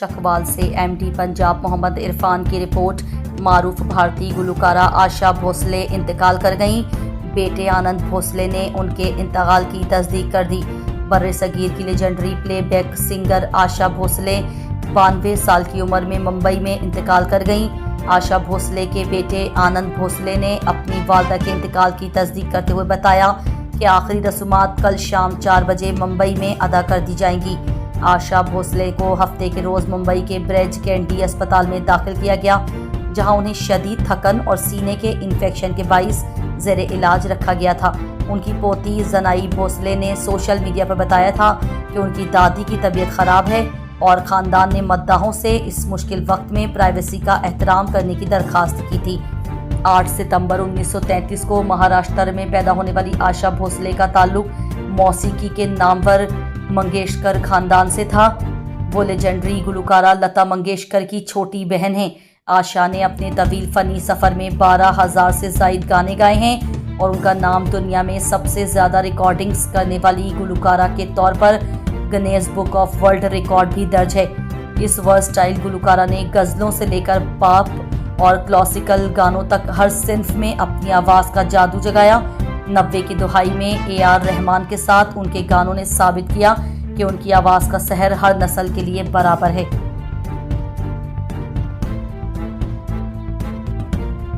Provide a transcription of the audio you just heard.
चकवाल से एमडी पंजाब मोहम्मद इरफान की रिपोर्ट। मारूफ भारतीय गुलकारा आशा भोसले इंतकाल कर गईं। बेटे आनंद भोसले ने उनके इंतकाल की तस्दीक कर दी। बर्रे सगीर की legendary playback singer Asha Bhosle 92 साल की उम्र में मुंबई में इंतकाल कर गईं। आशा भोसले के बेटे आनंद भोसले ने अपनी वालदा के इंतकाल की तस्दीक करते हुए बताया कि आखिरी रसूमात कल शाम 4 बजे मुंबई में अदा कर दी जाएंगी। आशा भोसले को हफ्ते के रोज़ मुंबई के ब्रिज कैंडी अस्पताल में दाखिल किया गया, जहां उन्हें शदीद थकन और सीने के इन्फेक्शन के बाइस ज़ेरे इलाज रखा गया था। उनकी पोती जनाई भोसले ने सोशल मीडिया पर बताया था कि उनकी दादी की तबीयत ख़राब है और ख़ानदान ने मद्दाहों से इस मुश्किल वक्त में प्राइवेसी का एहतराम करने की दरख्वास्त की थी। 8 सितंबर 1933 को महाराष्ट्र में पैदा होने वाली आशा भोसले का ताल्लुक मौसीकी के नामवर मंगेशकर खानदान से था। वो लेजेंडरी गुलकारा लता मंगेशकर की छोटी बहन हैं। आशा ने अपने तवील फ़नी सफ़र में 12,000 से ज़ायद गाने गाए हैं और उनका नाम दुनिया में सबसे ज़्यादा रिकॉर्डिंग्स करने वाली गुलकारा के तौर पर Guinness book of world record भी दर्ज है। इस वर्सटाइल गुलकारा ने गज़लों से लेकर पॉप और क्लासिकल गानों तक हर सिन्फ में अपनी आवाज़ का जादू जगाया। 90 की दुहाई में AR रहमान के साथ उनके गानों ने साबित किया कि उनकी आवाज़ का सहर हर नस्ल के लिए बराबर है।